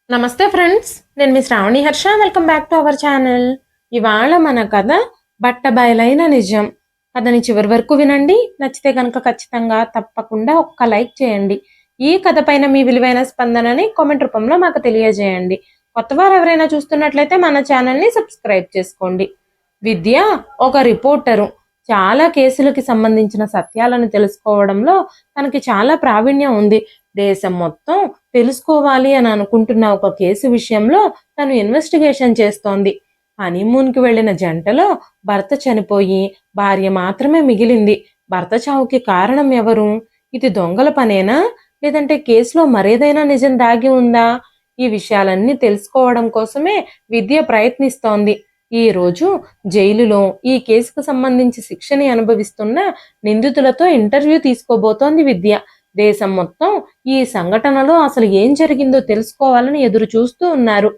నమస్తే ఫ్రెండ్స్, నేను మీ Sravani Harsha. Welcome back to our channel. ఇవాళ మన కథ బట్టబయలైన నిజం. కథని చివరి వరకు వినండి. నచ్చితే కనుక ఖచ్చితంగా తప్పకుండా ఒక్క లైక్ చేయండి. ఈ కథ పైన మీ విలువైన స్పందనని కామెంట్ రూపంలో మాకు తెలియజేయండి. కొత్తవారు ఎవరైనా చూస్తున్నట్లయితే మన ఛానల్ని సబ్స్క్రైబ్ చేసుకోండి. విద్య ఒక రిపోర్టరు. చాలా కేసులకి సంబంధించిన సత్యాలను తెలుసుకోవడంలో తనకి చాలా ప్రావీణ్యం ఉంది. దేశం మొత్తం తెలుసుకోవాలి అని అనుకుంటున్న ఒక కేసు విషయంలో తను ఇన్వెస్టిగేషన్ చేస్తోంది. హనీమూన్కి వెళ్లిన జంటలో భర్త చనిపోయి భార్య మాత్రమే మిగిలింది. భర్త చావుకి కారణం ఎవరు? ఇది దొంగల పనేనా, లేదంటే కేసులో మరేదైనా నిజం దాగి ఉందా? ఈ విషయాలన్నీ తెలుసుకోవడం కోసమే విద్య ప్రయత్నిస్తోంది. ఈ రోజు జైలులో ఈ కేసుకు సంబంధించి శిక్షని అనుభవిస్తున్న నిందితులతో ఇంటర్వ్యూ తీసుకోబోతోంది విద్య. దేశం మొత్తం ఈ సంఘటనలో అసలు ఏం జరిగిందో తెలుసుకోవాలని ఎదురు చూస్తూ ఉన్నారు.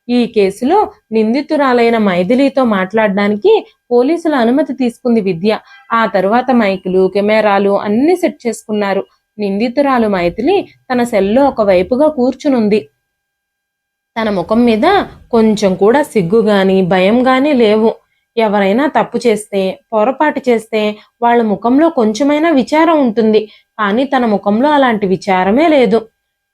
ఈ కేసులో నిందితురాలైన మైథిలితో మాట్లాడడానికి పోలీసుల అనుమతి తీసుకుంది విద్య. ఆ తరువాత మైకులు, కెమెరాలు అన్ని సెట్ చేసుకున్నారు. నిందితురాలు మైథిలి తన సెల్లో ఒకవైపుగా కూర్చునుంది. తన ముఖం మీద కొంచెం కూడా సిగ్గు గాని భయం గాని లేవు. ఎవరైనా తప్పు చేస్తే, పొరపాటు చేస్తే వాళ్ళ ముఖంలో కొంచెమైనా విచారం ఉంటుంది. కానీ తన ముఖంలో అలాంటి విచారమే లేదు.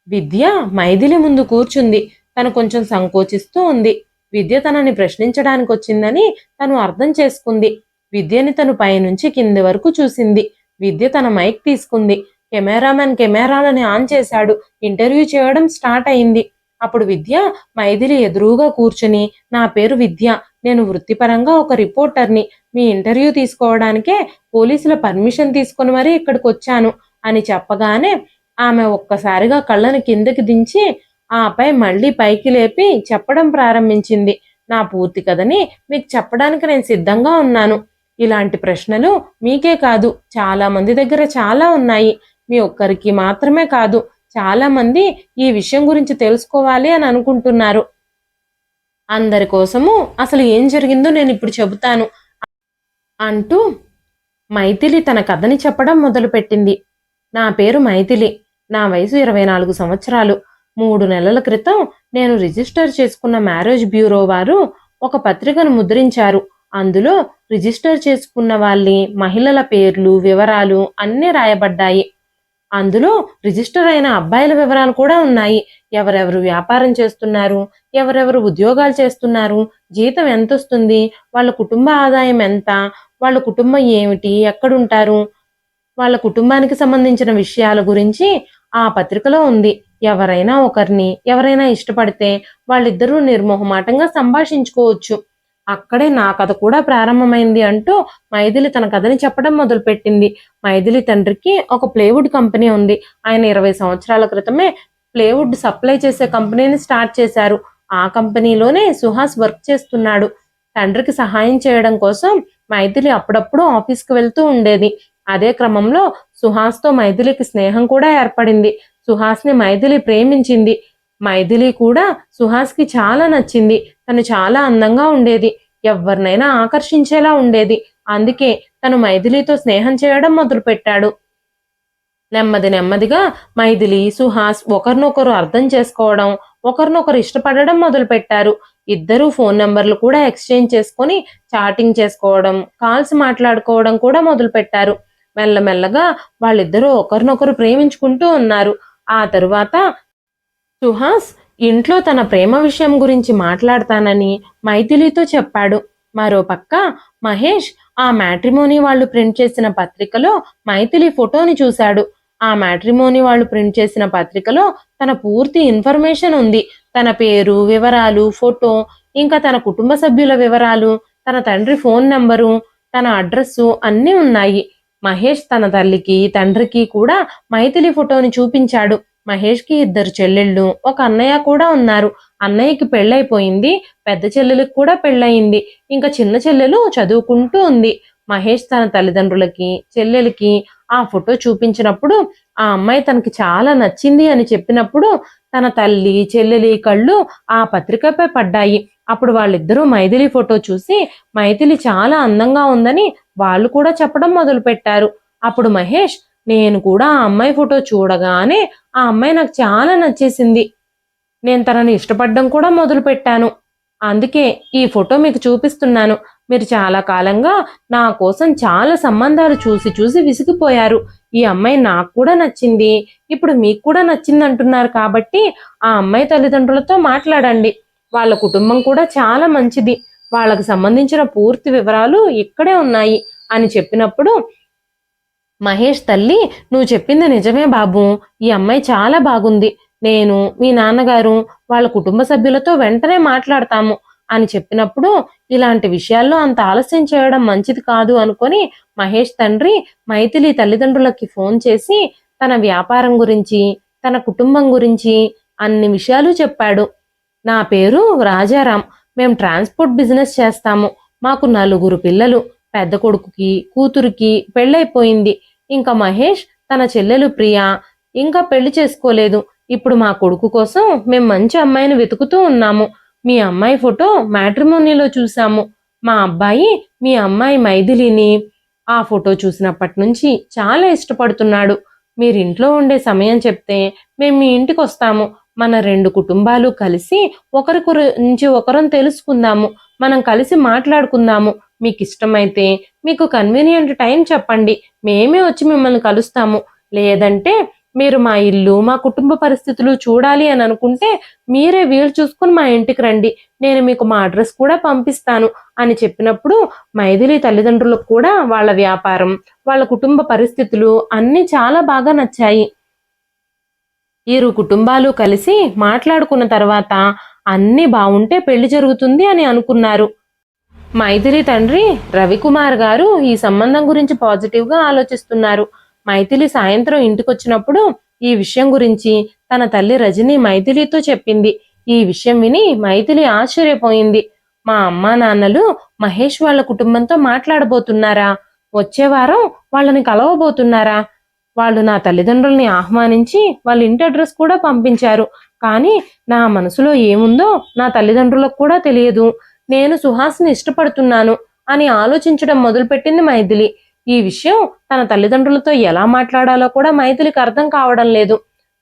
విద్య మైథిలి ముందు కూర్చుంది. తను కొంచెం సంకోచిస్తూ ఉంది. విద్య తనని ప్రశ్నించడానికి వచ్చిందని తను అర్థం చేసుకుంది. విద్యని తను పైనుంచి కింది వరకు చూసింది. విద్య తన మైక్ తీసుకుంది. కెమెరామెన్ కెమెరాలని ఆన్ చేశాడు. ఇంటర్వ్యూ చేయడం స్టార్ట్ అయింది. అప్పుడు విద్య మైథిలి ఎదురుగా కూర్చుని, నా పేరు విద్య, నేను వృత్తిపరంగా ఒక రిపోర్టర్ని, మీ ఇంటర్వ్యూ తీసుకోవడానికే పోలీసుల పర్మిషన్ తీసుకుని మరీ ఇక్కడికి వచ్చాను అని చెప్పగానే ఆమె ఒక్కసారిగా కళ్ళని కిందకి దించి ఆపై మళ్ళీ పైకి లేపి చెప్పడం ప్రారంభించింది. నా పూర్తి కథని మీకు చెప్పడానికి నేను సిద్ధంగా ఉన్నాను. ఇలాంటి ప్రశ్నలు మీకే కాదు, చాలా మంది దగ్గర చాలా ఉన్నాయి. మీ ఒక్కరికి మాత్రమే కాదు, చాలా మంది ఈ విషయం గురించి తెలుసుకోవాలి అని అనుకుంటున్నారు. అందరి కోసము అసలు ఏం జరిగిందో నేను ఇప్పుడు చెబుతాను అంటూ మైథిలి తన కథని చెప్పడం మొదలుపెట్టింది. నా పేరు మైథిలి. నా వయసు 24 సంవత్సరాలు. 3 నెలల క్రితం నేను రిజిస్టర్ చేసుకున్న మ్యారేజ్ బ్యూరో వారు ఒక పత్రికను ముద్రించారు. అందులో రిజిస్టర్ చేసుకున్న వాళ్ళ మహిళల పేర్లు, వివరాలు అన్నీ రాయబడ్డాయి. అందులో రిజిస్టర్ అయిన అబ్బాయిల వివరాలు కూడా ఉన్నాయి. ఎవరెవరు వ్యాపారం చేస్తున్నారు, ఎవరెవరు ఉద్యోగాలు చేస్తున్నారు, జీతం ఎంత వస్తుంది, వాళ్ళ కుటుంబ ఆదాయం ఎంత, వాళ్ళ కుటుంబం ఏమిటి, ఎక్కడుంటారు, వాళ్ళ కుటుంబానికి సంబంధించిన విషయాల గురించి ఆ పత్రికలో ఉంది. ఎవరైనా ఇష్టపడితే వాళ్ళిద్దరూ నిర్మోహమాటంగా సంభాషించుకోవచ్చు. అక్కడే నా కథ కూడా ప్రారంభమైంది అంటూ మైథిలి తన కథని చెప్పడం మొదలుపెట్టింది. మైథిలి తండ్రికి ఒక ప్లేవుడ్ కంపెనీ ఉంది. ఆయన 20 సంవత్సరాల క్రితమే ప్లేవుడ్ సప్లై చేసే కంపెనీని స్టార్ట్ చేశారు. ఆ కంపెనీలోనే సుహాస్ వర్క్ చేస్తున్నాడు. తండ్రికి సహాయం చేయడం కోసం మైథిలి అప్పుడప్పుడు ఆఫీస్కి వెళ్తూ ఉండేది. అదే క్రమంలో సుహాస్తో మైథిలికి స్నేహం కూడా ఏర్పడింది. సుహాస్ని మైథిలి ప్రేమించింది. మైథిలి కూడా సుహాస్కి చాలా నచ్చింది. తను చాలా అందంగా ఉండేది. ఎవరినైనా ఆకర్షించేలా ఉండేది. అందుకే తను మైథిలితో స్నేహం చేయడం మొదలుపెట్టాడు. నెమ్మదిగా మైథిలి, సుహాస్ ఒకరినొకరు అర్థం చేసుకోవడం, ఒకరినొకరు ఇష్టపడడం మొదలుపెట్టారు. ఇద్దరూ ఫోన్ నెంబర్లు కూడా ఎక్స్చేంజ్ చేసుకొని చాటింగ్ చేసుకోవడం, కాల్స్ మాట్లాడుకోవడం కూడా మొదలుపెట్టారు. మెల్లమెల్లగా వాళ్ళిద్దరూ ఒకరినొకరు ప్రేమించుకుంటూ ఉన్నారు. ఆ తరువాత సుహాస్ ఇంట్లో తన ప్రేమ విషయం గురించి మాట్లాడతానని మైథిలితో చెప్పాడు. మరోపక్క మహేష్ ఆ మ్యాట్రిమోనీ వాళ్ళు ప్రింట్ చేసిన పత్రికలో మైథిలి ఫోటోని చూశాడు. ఆ మ్యాట్రిమోనీ వాళ్ళు ప్రింట్ చేసిన పత్రికలో తన పూర్తి ఇన్ఫర్మేషన్ ఉంది. తన పేరు, వివరాలు, ఫోటో, ఇంకా తన కుటుంబ సభ్యుల వివరాలు, తన తండ్రి ఫోన్ నంబరు, తన అడ్రస్సు అన్నీ ఉన్నాయి. మహేష్ తన తల్లికి, తండ్రికి కూడా మైథిలి ఫోటోని చూపించాడు. మహేష్కి 2 చెల్లెళ్ళు, ఒక అన్నయ్య కూడా ఉన్నారు. అన్నయ్యకి పెళ్ళైపోయింది. పెద్ద చెల్లెలకు కూడా పెళ్ళయింది. ఇంకా చిన్న చెల్లెలు చదువుకుంటూ ఉంది. మహేష్ తన తల్లిదండ్రులకి, చెల్లెలకి ఆ ఫోటో చూపించినప్పుడు ఆ అమ్మాయి తనకి చాలా నచ్చింది అని చెప్పినప్పుడు తన తల్లి, చెల్లెలి కళ్ళు ఆ పత్రికపై పడ్డాయి. అప్పుడు వాళ్ళిద్దరూ మైథిలి ఫోటో చూసి మైథిలి చాలా అందంగా ఉందని వాళ్ళు కూడా చెప్పడం మొదలుపెట్టారు. అప్పుడు మహేష్, నేను కూడా ఆ అమ్మాయి ఫోటో చూడగానే ఆ అమ్మాయి నాకు చాలా నచ్చేసింది. నేను తనని ఇష్టపడడం కూడా మొదలుపెట్టాను. అందుకే ఈ ఫోటో మీకు చూపిస్తున్నాను. మీరు చాలా కాలంగా నా కోసం చాలా సంబంధాలు చూసి చూసి విసిగిపోయారు. ఈ అమ్మాయి నాకు కూడా నచ్చింది, ఇప్పుడు మీకు కూడా నచ్చింది అంటున్నారు కాబట్టి ఆ అమ్మాయి తల్లిదండ్రులతో మాట్లాడండి. వాళ్ళ కుటుంబం కూడా చాలా మంచిది. వాళ్ళకు సంబంధించిన పూర్తి వివరాలు ఇక్కడే ఉన్నాయి అని చెప్పినప్పుడు మహేష్ తల్లి, నువ్వు చెప్పింది నిజమే బాబు, ఈ అమ్మాయి చాలా బాగుంది. నేను, మీ నాన్నగారు, వాళ్ళ కుటుంబ సభ్యులతో వెంటనే మాట్లాడతాము అని చెప్పినప్పుడు ఇలాంటి విషయాల్లో అంత ఆలస్యం చేయడం మంచిది కాదు అనుకొని మహేష్ తండ్రి మైథిలి తల్లిదండ్రులకి ఫోన్ చేసి తన వ్యాపారం గురించి, తన కుటుంబం గురించి అన్ని విషయాలు చెప్పాడు. నా పేరు రాజారాం. మేం ట్రాన్స్పోర్ట్ బిజినెస్ చేస్తాము. మాకు 4 పిల్లలు. పెద్ద కొడుకుకి, కూతురికి పెళ్ళైపోయింది. ఇంకా మహేష్ తన చెల్లెలు ప్రియా ఇంకా పెళ్లి చేసుకోలేదు. ఇప్పుడు మా కొడుకు కోసం మేం మంచి అమ్మాయిని వెతుకుతూ ఉన్నాము. మీ అమ్మాయి ఫోటో మ్యాట్రిమోనీలో చూసాము. మా అబ్బాయి మీ అమ్మాయి మైథిలిని ఆ ఫోటో చూసినప్పటి నుంచి చాలా ఇష్టపడుతున్నాడు. మీరింట్లో ఉండే సమయం చెప్తే మేం మీ ఇంటికి వస్తాము. మన 2 కుటుంబాలు కలిసి ఒకరి గురించి ఒకరం తెలుసుకుందాము. మనం కలిసి మాట్లాడుకుందాము. మీకు ఇష్టమైతే మీకు కన్వీనియంట్ టైం చెప్పండి, మేమే వచ్చి మిమ్మల్ని కలుస్తాము. లేదంటే మీరు మా ఇల్లు, మా కుటుంబ పరిస్థితులు చూడాలి అని అనుకుంటే మీరే వీలు చూసుకుని మా ఇంటికి రండి. నేను మీకు మా అడ్రస్ కూడా పంపిస్తాను అని చెప్పినప్పుడు మైథిలి తల్లిదండ్రులకు కూడా వాళ్ళ వ్యాపారం, వాళ్ళ కుటుంబ పరిస్థితులు అన్నీ చాలా బాగా నచ్చాయి. 2 కుటుంబాలు కలిసి మాట్లాడుకున్న తర్వాత అన్నీ బావుంటే పెళ్లి జరుగుతుంది అని అనుకున్నారు. మైథిలి తండ్రి రవికుమార్ గారు ఈ సంబంధం గురించి పాజిటివ్గా ఆలోచిస్తున్నారు. మైథిలి సాయంత్రం ఇంటికొచ్చినప్పుడు ఈ విషయం గురించి తన తల్లి రజని మైథిలితో చెప్పింది. ఈ విషయం విని మైథిలి ఆశ్చర్యపోయింది. మా అమ్మా నాన్నలు మహేష్ వాళ్ళ కుటుంబంతో మాట్లాడబోతున్నారా? వచ్చే వారం వాళ్ళని కలవబోతున్నారా? వాళ్ళు నా తల్లిదండ్రుల్ని ఆహ్వానించి వాళ్ళ ఇంటి అడ్రస్ కూడా పంపించారు. కానీ నా మనసులో ఏముందో నా తల్లిదండ్రులకు కూడా తెలియదు. నేను సుహాస్ని ఇష్టపడుతున్నాను అని ఆలోచించడం మొదలుపెట్టింది మైథిలి. ఈ విషయం తన తల్లిదండ్రులతో ఎలా మాట్లాడాలో కూడా మైథిలికి అర్థం కావడం లేదు.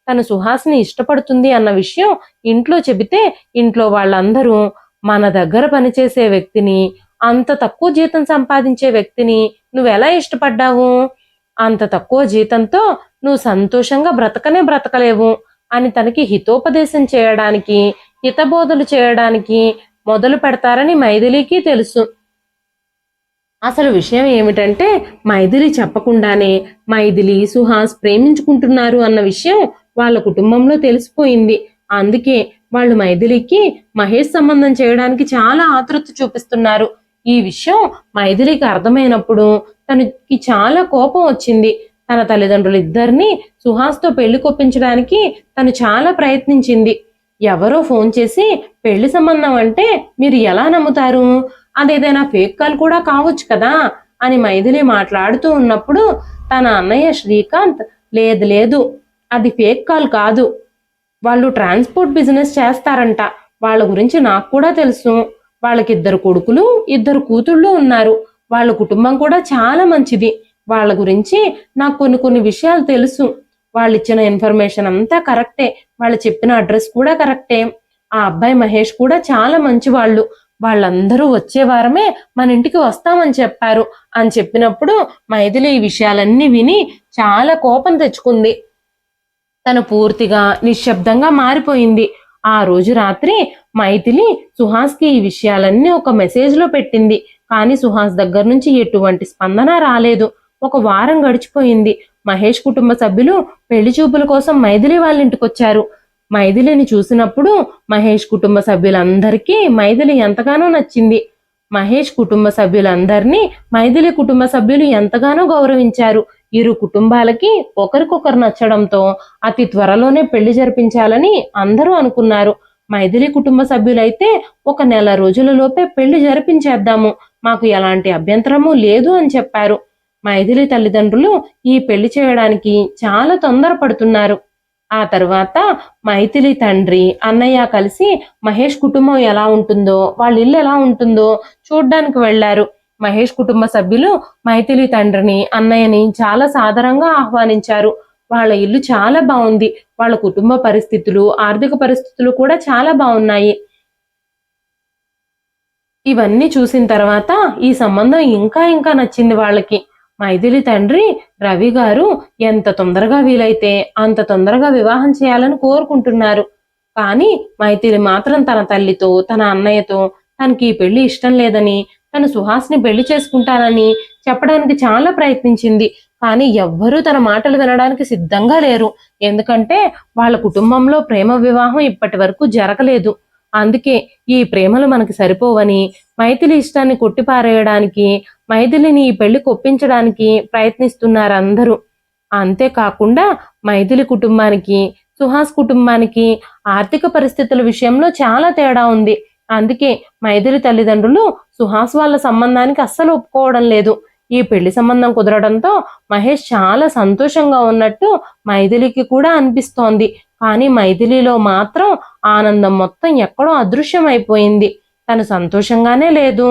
తను సుహాస్ని ఇష్టపడుతుంది అన్న విషయం ఇంట్లో చెబితే ఇంట్లో వాళ్ళందరూ మన దగ్గర పనిచేసే వ్యక్తిని, అంత తక్కువ జీతం సంపాదించే వ్యక్తిని నువ్వెలా ఇష్టపడ్డావు? అంత తక్కువ జీతంతో నువ్వు సంతోషంగా బ్రతకనే బ్రతకలేవు అని తనకి హితోపదేశం చేయడానికి, హితబోధలు చేయడానికి మొదలు పెడతారని మైథిలికి తెలుసు. అసలు విషయం ఏమిటంటే మైథిలి చెప్పకుండానే మైథిలి, సుహాస్ ప్రేమించుకుంటున్నారు అన్న విషయం వాళ్ళ కుటుంబంలో తెలిసిపోయింది. అందుకే వాళ్ళు మైథిలికి మహేష్ సంబంధం చేయడానికి చాలా ఆతృత చూపిస్తున్నారు. ఈ విషయం మైథిలికి అర్థమైనప్పుడు తనకి చాలా కోపం వచ్చింది. తన తల్లిదండ్రులు ఇద్దరిని సుహాస్తో పెళ్లి కొప్పించడానికి తను చాలా ప్రయత్నించింది. ఎవరో ఫోన్ చేసి పెళ్లి సంబంధం అంటే మీరు ఎలా నమ్ముతారు? అదేదైనా ఫేక్ కాల్ కూడా కావచ్చు కదా అని మైథిలి మాట్లాడుతూ ఉన్నప్పుడు తన అన్నయ్య శ్రీకాంత్, లేదు లేదు, అది ఫేక్ కాల్ కాదు, వాళ్ళు ట్రాన్స్పోర్ట్ బిజినెస్ చేస్తారంట, వాళ్ళ గురించి నాకు కూడా తెలుసు, వాళ్ళకి 2 కొడుకులు 2 కూతుళ్ళు ఉన్నారు, వాళ్ళ కుటుంబం కూడా చాలా మంచిది, వాళ్ళ గురించి నాకు కొన్ని విషయాలు తెలుసు, వాళ్ళు ఇచ్చిన ఇన్ఫర్మేషన్ అంతా కరెక్టే, వాళ్ళు చెప్పిన అడ్రస్ కూడా కరెక్టే, ఆ అబ్బాయి మహేష్ కూడా చాలా మంచి వాళ్ళు, వాళ్ళందరూ వచ్చే వారమే మన ఇంటికి వస్తామని చెప్పారు అని చెప్పినప్పుడు మైథిలి ఈ విషయాలన్నీ విని చాలా కోపం తెచ్చుకుంది. తను పూర్తిగా నిశ్శబ్దంగా మారిపోయింది. ఆ రోజు రాత్రి మైథిలి సుహాస్కి ఈ విషయాలన్నీ ఒక మెసేజ్లో పెట్టింది. కానీ సుహాస్ దగ్గర నుంచి ఎటువంటి స్పందన రాలేదు. 1 వారం గడిచిపోయింది. మహేష్ కుటుంబ సభ్యులు పెళ్లి చూపుల కోసం మైథిలి వాళ్ళ ఇంటికి వచ్చారు. మైథిలిని చూసినప్పుడు మహేష్ కుటుంబ సభ్యులందరికీ మైథిలి ఎంతగానో నచ్చింది. మహేష్ కుటుంబ సభ్యులందరినీ మైథిలి కుటుంబ సభ్యులు ఎంతగానో గౌరవించారు. 2 కుటుంబాలకి ఒకరికొకరు నచ్చడంతో అతి త్వరలోనే పెళ్లి జరిపించాలని అందరూ అనుకున్నారు. మైథిలి కుటుంబ సభ్యులైతే 1 నెల రోజులలోపే పెళ్లి జరిపించేద్దాము, మాకు ఎలాంటి అభ్యంతరము లేదు అని చెప్పారు. మైథిలి తల్లిదండ్రులు ఈ పెళ్లి చేయడానికి చాలా తొందరపడుతున్నారు. ఆ తర్వాత మైథిలి తండ్రి, అన్నయ్య కలిసి మహేష్ కుటుంబం ఎలా ఉంటుందో, వాళ్ళ ఇల్లు ఎలా ఉంటుందో చూడ్డానికి వెళ్లారు. మహేష్ కుటుంబ సభ్యులు మైథిలి తండ్రిని, అన్నయ్యని చాలా సాదరంగా ఆహ్వానించారు. వాళ్ళ ఇల్లు చాలా బాగుంది, వాళ్ళ కుటుంబ పరిస్థితులు, ఆర్థిక పరిస్థితులు కూడా చాలా బాగున్నాయి. ఇవన్నీ చూసిన తర్వాత ఈ సంబంధం ఇంకా ఇంకా నచ్చింది వాళ్ళకి. మైథిలి తండ్రి రవి గారు ఎంత తొందరగా వీలైతే అంత తొందరగా వివాహం చేయాలని కోరుకుంటున్నారు. కానీ మైథిలి మాత్రం తన తల్లితో, తన అన్నయ్యతో తనకి ఈ పెళ్లి ఇష్టం లేదని, తను సుహాస్ని పెళ్లి చేసుకుంటానని చెప్పడానికి చాలా ప్రయత్నించింది. కానీ ఎవ్వరూ తన మాటలు వినడానికి సిద్ధంగా లేరు. ఎందుకంటే వాళ్ళ కుటుంబంలో ప్రేమ వివాహం ఇప్పటి వరకు జరగలేదు. అందుకే ఈ ప్రేమలు మనకి సరిపోవని మైథిలి ఇష్టాన్ని కొట్టిపారేయడానికి, మైథిలిని ఈ పెళ్లి కొప్పించడానికి ప్రయత్నిస్తున్నారు అందరూ. అంతేకాకుండా మైథిలి కుటుంబానికి, సుహాస్ కుటుంబానికి ఆర్థిక పరిస్థితుల విషయంలో చాలా తేడా ఉంది. అందుకే మైథిలి తల్లిదండ్రులు సుహాస్ వాళ్ళ సంబంధానికి అస్సలు ఒప్పుకోవడం లేదు. ఈ పెళ్లి సంబంధం కుదరడంతో మహేష్ చాలా సంతోషంగా ఉన్నట్టు మైథిలికి కూడా అనిపిస్తోంది. కానీ మైథిలిలో మాత్రం ఆనందం మొత్తం ఎక్కడో అదృశ్యమైపోయింది. తను సంతోషంగానే లేదు.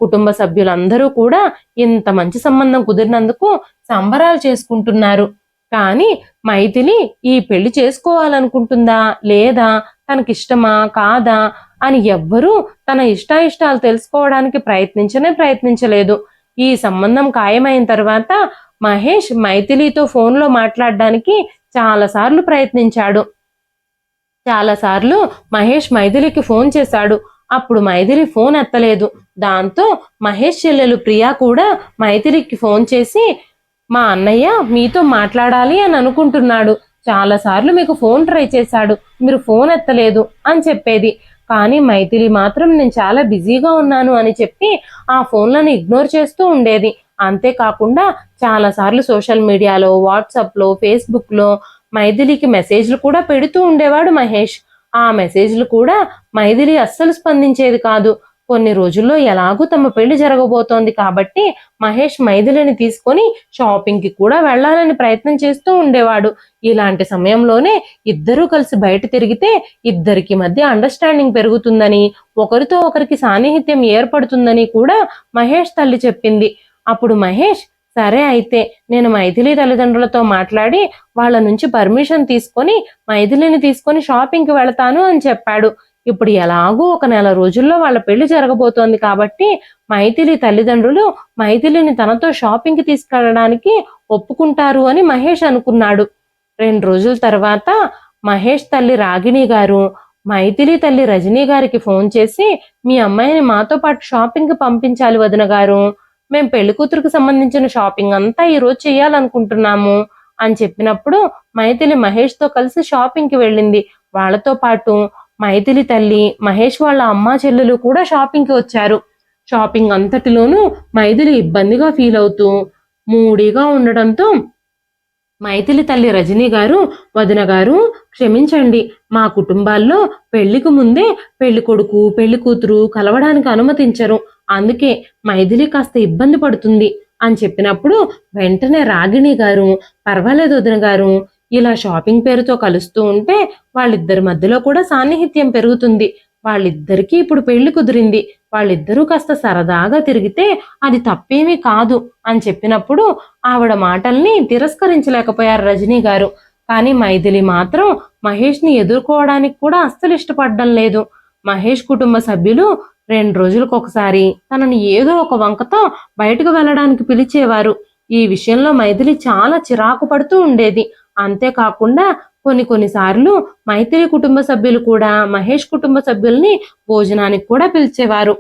కుటుంబ సభ్యులందరూ కూడా ఇంత మంచి సంబంధం కుదిరినందుకు సంబరాలు చేసుకుంటున్నారు. కానీ మైథిలి ఈ పెళ్లి చేసుకోవాలనుకుంటుందా లేదా, తనకిష్టమా కాదా అని ఎవ్వరూ తన ఇష్టాయిష్టాలు తెలుసుకోవడానికి ప్రయత్నించలేదు. ఈ సంబంధం ఖాయమైన తర్వాత మహేష్ మైథిలితో ఫోన్లో మాట్లాడడానికి చాలాసార్లు ప్రయత్నించాడు. చాలాసార్లు మహేష్ మైథిలికి ఫోన్ చేశాడు. అప్పుడు మైథిలి ఫోన్ ఎత్తలేదు. దాంతో మహేష్ చెల్లెలు ప్రియా కూడా మైథిలికి ఫోన్ చేసి, మా అన్నయ్య మీతో మాట్లాడాలి అని అనుకుంటున్నాడు, చాలాసార్లు మీకు ఫోన్ ట్రై చేశాడు, మీరు ఫోన్ ఎత్తలేదు అని చెప్పేది. కానీ మైథిలి మాత్రం నేను చాలా బిజీగా ఉన్నాను అని చెప్పి ఆ ఫోన్లను ఇగ్నోర్ చేస్తూ ఉండేది. అంతేకాకుండా చాలాసార్లు సోషల్ మీడియాలో, వాట్సాప్లో, ఫేస్బుక్లో మైథిలికి మెసేజ్లు కూడా పెడుతూ ఉండేవాడు మహేష్. ఆ మెసేజ్లు కూడా మైథిలి అస్సలు స్పందించేది కాదు. కొన్ని రోజుల్లో ఎలాగూ తమ పెళ్లి జరగబోతోంది కాబట్టి మహేష్ మైథిలిని తీసుకొని షాపింగ్కి కూడా వెళ్లాలని ప్రయత్నం చేస్తూ ఉండేవాడు. ఇలాంటి సమయంలోనే ఇద్దరూ కలిసి బయట తిరిగితే ఇద్దరికి మధ్య అండర్స్టాండింగ్ పెరుగుతుందని, ఒకరితో ఒకరికి సాన్నిహిత్యం ఏర్పడుతుందని కూడా మహేష్ తల్లి చెప్పింది. అప్పుడు మహేష్, సరే అయితే నేను మైథిలి తల్లిదండ్రులతో మాట్లాడి వాళ్ళ నుంచి పర్మిషన్ తీసుకొని మైథిలిని తీసుకొని షాపింగ్కి వెళతాను అని చెప్పాడు. ఇప్పుడు ఎలాగూ ఒక నెల రోజుల్లో వాళ్ళ పెళ్లి జరగబోతోంది కాబట్టి మైథిలి తల్లిదండ్రులు మైథిలిని తనతో షాపింగ్కి తీసుకెళ్ళడానికి ఒప్పుకుంటారు అని మహేష్ అనుకున్నాడు. 2 రోజుల తర్వాత మహేష్ తల్లి రాగిణి గారు మైథిలి తల్లి రజనీ గారికి ఫోన్ చేసి, మీ అమ్మాయిని మాతో పాటు షాపింగ్కి పంపించాలి వదిన గారు, మేం పెళ్లి కూతురుకు సంబంధించిన షాపింగ్ అంతా ఈరోజు చేయాలనుకుంటున్నాము అని చెప్పినప్పుడు మైథిలి మహేష్తో కలిసి షాపింగ్కి వెళ్ళింది. వాళ్ళతో పాటు మైథిలి తల్లి, మహేష్ వాళ్ళ అమ్మా చెల్లెలు కూడా షాపింగ్కి వచ్చారు. షాపింగ్ అంతటిలోనూ మైథిలి ఇబ్బందిగా ఫీల్ అవుతూ మూడీగా ఉండడంతో మైథిలి తల్లి రజనీ గారు, వదిన గారు క్షమించండి, మా కుటుంబాల్లో పెళ్లికి ముందే పెళ్లి కొడుకు పెళ్లి కూతురు కలవడానికి అనుమతించరు, అందుకే మైథిలి కాస్త ఇబ్బంది పడుతుంది అని చెప్పినప్పుడు వెంటనే రాగిణి గారు, పర్వాలేదు వదిన గారు, ఇలా షాపింగ్ పేరుతో కలుస్తూ ఉంటే వాళ్ళిద్దరి మధ్యలో కూడా సాన్నిహిత్యం పెరుగుతుంది, వాళ్ళిద్దరికీ ఇప్పుడు పెళ్లి కుదిరింది, వాళ్ళిద్దరూ కాస్త సరదాగా తిరిగితే అది తప్పేమీ కాదు అని చెప్పినప్పుడు ఆవిడ మాటల్ని తిరస్కరించలేకపోయారు రజనీ గారు. కానీ మైథిలి మాత్రం మహేష్ని ఎదుర్కోవడానికి కూడా అస్సలు ఇష్టపడడం లేదు. మహేష్ కుటుంబ సభ్యులు 2 రోజులకు ఒకసారి తనని ఏదో ఒక వంకతో బయటకు వెళ్ళడానికి పిలిచేవారు. ఈ విషయంలో మైథిలి చాలా చిరాకు పడుతూ ఉండేది. అంతేకాకుండా కొన్నిసార్లు మైథిలి కుటుంబ సభ్యులు కూడా మహేష్ కుటుంబ సభ్యుల్ని భోజనానికి కూడా పిలిచేవారు.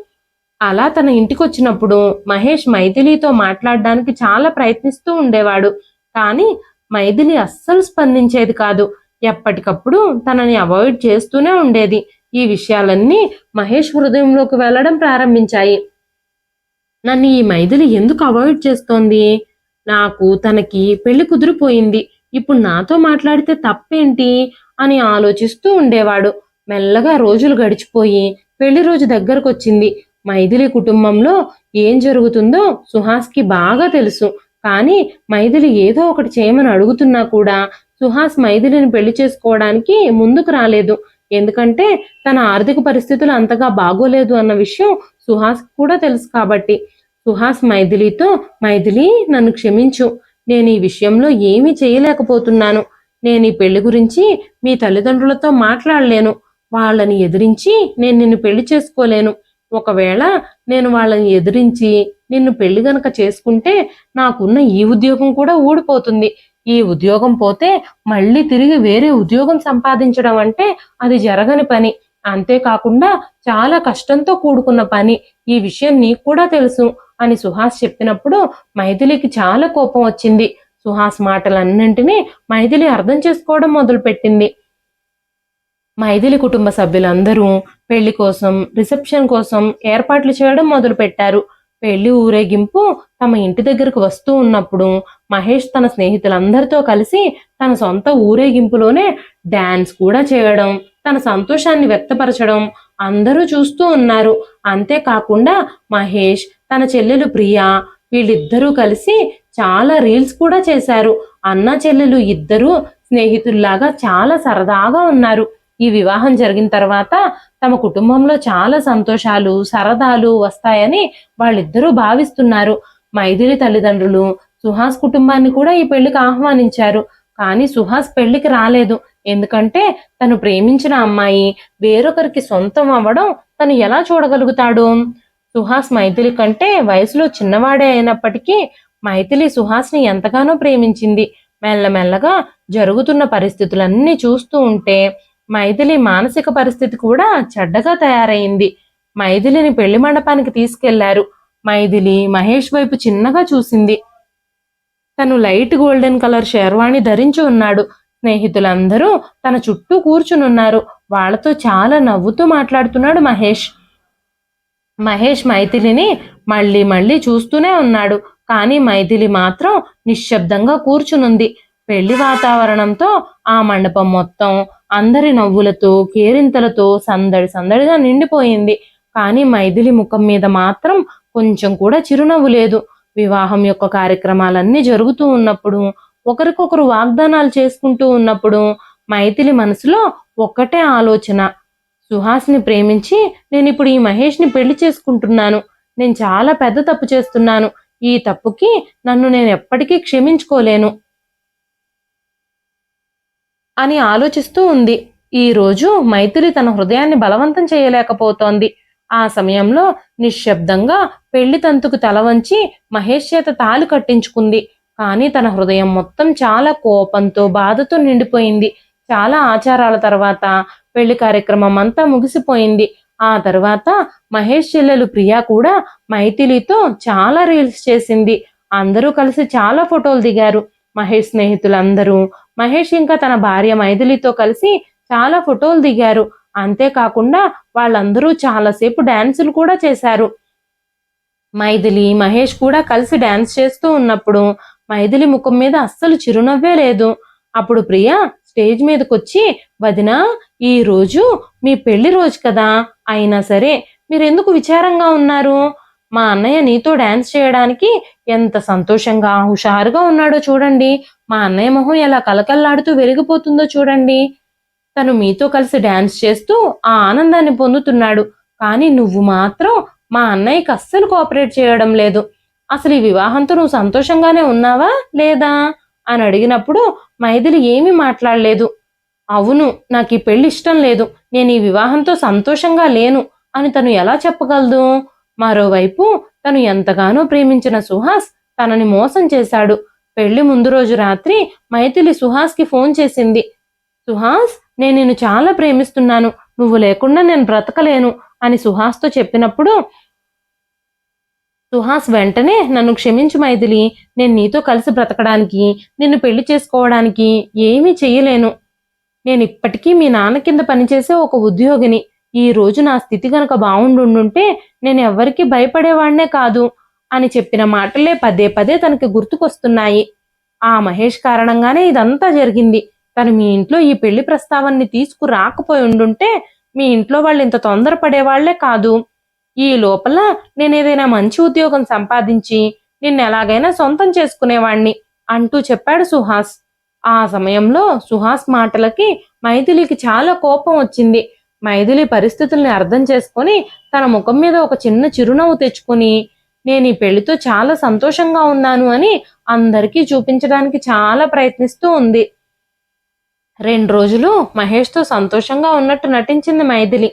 అలా తన ఇంటికి వచ్చినప్పుడు మహేష్ మైథిలితో మాట్లాడడానికి చాలా ప్రయత్నిస్తూ ఉండేవాడు. కానీ మైథిలి అస్సలు స్పందించేది కాదు. ఎప్పటికప్పుడు తనని అవాయిడ్ చేస్తూనే ఉండేది. ఈ విషయాలన్నీ మహేష్ హృదయంలోకి వెళ్ళడం ప్రారంభించాయి. నన్ను ఈ మైథిలి ఎందుకు అవాయిడ్ చేస్తోంది? నాకు తనకి పెళ్లి కుదిరిపోయింది, ఇప్పుడు నాతో మాట్లాడితే తప్పేంటి అని ఆలోచిస్తూ ఉండేవాడు. మెల్లగా రోజులు గడిచిపోయి పెళ్లి రోజు దగ్గరకొచ్చింది. మైథిలి కుటుంబంలో ఏం జరుగుతుందో సుహాస్కి బాగా తెలుసు. కానీ మైథిలి ఏదో ఒకటి చేయమని అడుగుతున్నా కూడా సుహాస్ మైథిలిని పెళ్లి చేసుకోవడానికి ముందుకు రాలేదు. ఎందుకంటే తన ఆర్థిక పరిస్థితులు అంతగా బాగోలేదు అన్న విషయం సుహాస్ కూడా తెలుసు కాబట్టి. సుహాస్ మైథిలితో, మైథిలి నన్ను క్షమించు, నేను ఈ విషయంలో ఏమీ చేయలేకపోతున్నాను. నేను ఈ పెళ్లి గురించి మీ తల్లిదండ్రులతో మాట్లాడలేను. వాళ్ళని ఎదిరించి నేను నిన్ను పెళ్లి చేసుకోలేను. ఒకవేళ నేను వాళ్ళని ఎదిరించి నిన్ను పెళ్లి గనక చేసుకుంటే నాకున్న ఈ ఉద్యోగం కూడా ఊడిపోతుంది. ఈ ఉద్యోగం పోతే మళ్ళీ తిరిగి వేరే ఉద్యోగం సంపాదించడం అంటే అది జరగని పని. అంతేకాకుండా చాలా కష్టంతో కూడుకున్న పని. ఈ విషయం నీకు కూడా తెలుసు అని సుహాస్ చెప్పినప్పుడు మైథిలికి చాలా కోపం వచ్చింది. సుహాస్ మాటలన్నింటినీ మైథిలి అర్థం చేసుకోవడం మొదలుపెట్టింది. మైథిలి కుటుంబ సభ్యులందరూ పెళ్లి కోసం, రిసెప్షన్ కోసం ఏర్పాట్లు చేయడం మొదలుపెట్టారు. పెళ్లి ఊరేగింపు తమ ఇంటి దగ్గరకు వస్తూ ఉన్నప్పుడు మహేష్ తన స్నేహితులందరితో కలిసి తన సొంత ఊరేగింపులోనే డాన్స్ కూడా చేయడం, తన సంతోషాన్ని వ్యక్తపరచడం అందరూ చూస్తూ ఉన్నారు. అంతేకాకుండా మహేష్, తన చెల్లెలు ప్రియా వీళ్ళిద్దరూ కలిసి చాలా రీల్స్ కూడా చేశారు. అన్న చెల్లెలు ఇద్దరూ స్నేహితుల్లాగా చాలా సరదాగా ఉన్నారు. ఈ వివాహం జరిగిన తర్వాత తమ కుటుంబంలో చాలా సంతోషాలు, సరదాలు వస్తాయని వాళ్ళిద్దరూ భావిస్తున్నారు. మైథిలి తల్లిదండ్రులు సుహాస్ కుటుంబాన్ని కూడా ఈ పెళ్లికి ఆహ్వానించారు. కానీ సుహాస్ పెళ్లికి రాలేదు. ఎందుకంటే తను ప్రేమించిన అమ్మాయి వేరొకరికి సొంతం అవ్వడం తను ఎలా చూడగలుగుతాడు? సుహాస్ మైథిలి కంటే వయసులో చిన్నవాడే అయినప్పటికీ మైథిలి సుహాస్ని ఎంతగానో ప్రేమించింది. మెల్లమెల్లగా జరుగుతున్న పరిస్థితులన్నీ చూస్తూ ఉంటే మైథిలి మానసిక పరిస్థితి కూడా చెడ్డగా తయారైంది. మైథిలిని పెళ్లి మండపానికి తీసుకెళ్లారు. మైథిలి మహేష్ వైపు చిన్నగా చూసింది. తను లైట్ గోల్డెన్ కలర్ షేర్వాణి ధరించి ఉన్నాడు. స్నేహితులందరూ తన చుట్టూ కూర్చునున్నారు. వాళ్లతో చాలా నవ్వుతూ మాట్లాడుతున్నాడు మహేష్. మహేష్ మైథిలిని మళ్ళీ మళ్ళీ చూస్తూనే ఉన్నాడు. కానీ మైథిలి మాత్రం నిశ్శబ్దంగా కూర్చునుంది. పెళ్లి వాతావరణంతో ఆ మండపం మొత్తం అందరి నవ్వులతో, కేరింతలతో సందడి సందడిగా నిండిపోయింది. కానీ మైథిలి ముఖం మీద మాత్రం కొంచెం కూడా చిరునవ్వు లేదు. వివాహం యొక్క కార్యక్రమాలన్నీ జరుగుతూ ఉన్నప్పుడు, ఒకరికొకరు వాగ్దానాలు చేసుకుంటూ ఉన్నప్పుడు మైథిలి మనసులో ఒక్కటే ఆలోచన. సుహాస్ని ప్రేమించి నేనిప్పుడు ఈ మహేష్ని పెళ్లి చేసుకుంటున్నాను. నేను చాలా పెద్ద తప్పు చేస్తున్నాను. ఈ తప్పుకి నన్ను నేను ఎప్పటికీ క్షమించుకోలేను అని ఆలోచిస్తూ ఉంది. ఈ రోజు మైథిలి తన హృదయాన్ని బలవంతం చేయలేకపోతోంది. ఆ సమయంలో నిశ్శబ్దంగా పెళ్లి తంతుకు తల వంచి మహేష్ చేత తాళి కట్టించుకుంది. కానీ తన హృదయం మొత్తం చాలా కోపంతో, బాధతో నిండిపోయింది. చాలా ఆచారాల తర్వాత పెళ్లి కార్యక్రమం అంతా ముగిసిపోయింది. ఆ తర్వాత మహేష్ చెల్లెలు ప్రియా కూడా మైథిలితో చాలా రీల్స్ చేసింది. అందరూ కలిసి చాలా ఫోటోలు దిగారు. మహేష్ స్నేహితులందరూ మహేష్ ఇంకా తన భార్య మైథిలితో కలిసి చాలా ఫోటోలు దిగారు. అంతేకాకుండా వాళ్ళందరూ చాలాసేపు డాన్సులు కూడా చేశారు. మైథిలి, మహేష్ కూడా కలిసి డాన్స్ చేస్తూ ఉన్నప్పుడు మైథిలి ముఖం మీద అస్సలు చిరునవ్వే లేదు. అప్పుడు ప్రియా స్టేజ్ మీదకొచ్చి, వదినా, ఈ రోజు మీ పెళ్లి రోజు కదా, అయినా సరే మీరెందుకు విచారంగా ఉన్నారు? మా అన్నయ్య నీతో డాన్స్ చేయడానికి ఎంత సంతోషంగా, హుషారుగా ఉన్నాడో చూడండి. మా అన్నయ్య మొహం ఎలా కలకల్లాడుతూ వెలిగిపోతుందో చూడండి. తను మీతో కలిసి డాన్స్ చేస్తూ ఆ ఆనందాన్ని పొందుతున్నాడు. కానీ నువ్వు మాత్రం మా అన్నయ్యకి అస్సలు కోఆపరేట్ చేయడం లేదు. అసలు ఈ వివాహంతో నువ్వు సంతోషంగానే ఉన్నావా లేదా అని అడిగినప్పుడు మైథిలి ఏమీ మాట్లాడలేదు. అవును, నాకు ఈ పెళ్లి ఇష్టం లేదు, నేను ఈ వివాహంతో సంతోషంగా లేను అని తను ఎలా చెప్పగలదు? మరోవైపు తను ఎంతగానో ప్రేమించిన సుహాస్ తనని మోసం చేశాడు. పెళ్లి ముందు రోజు రాత్రి మైథిలి సుహాస్కి ఫోన్ చేసింది. సుహాస్, నేను నిన్ను చాలా ప్రేమిస్తున్నాను, నువ్వు లేకుండా నేను బ్రతకలేను అని సుహాస్తో చెప్పినప్పుడు సుహాస్ వెంటనే, నన్ను క్షమించు మైథిలి, నేను నీతో కలిసి బ్రతకడానికి, నిన్ను పెళ్లి చేసుకోవడానికి ఏమీ చెయ్యలేను. నేను ఇప్పటికీ మీ నాన్న కింద పనిచేసే ఒక ఉద్యోగిని. ఈ రోజు నా స్థితి గనక బాగుండుంటే నేను ఎవ్వరికీ భయపడేవాళ్నే కాదు అని చెప్పిన మాటలే పదే పదే తనకి గుర్తుకొస్తున్నాయి. ఆ మహేష్ కారణంగానే ఇదంతా జరిగింది. తను మీ ఇంట్లో ఈ పెళ్లి ప్రస్తావనని తీసుకురాకపోయి ఉండుంటే మీ ఇంట్లో వాళ్ళు ఇంత తొందరపడేవాళ్లే కాదు. ఈ లోపల నేనేదైనా మంచి ఉద్యోగం సంపాదించి నిన్ను ఎలాగైనా సొంతం చేసుకునేవాణ్ణి అంటూ చెప్పాడు సుహాస్. ఆ సమయంలో సుహాస్ మాటలకి మైథిలికి చాలా కోపం వచ్చింది. మైథిలి పరిస్థితుల్ని అర్థం చేసుకొని తన ముఖం మీద ఒక చిన్న చిరునవ్వు తెచ్చుకుని, నేను ఈ పెళ్లితో చాలా సంతోషంగా ఉన్నాను అని అందరికీ చూపించడానికి చాలా ప్రయత్నిస్తూ ఉంది. 2 రోజులు మహేష్తో సంతోషంగా ఉన్నట్టు నటించింది మైథిలి.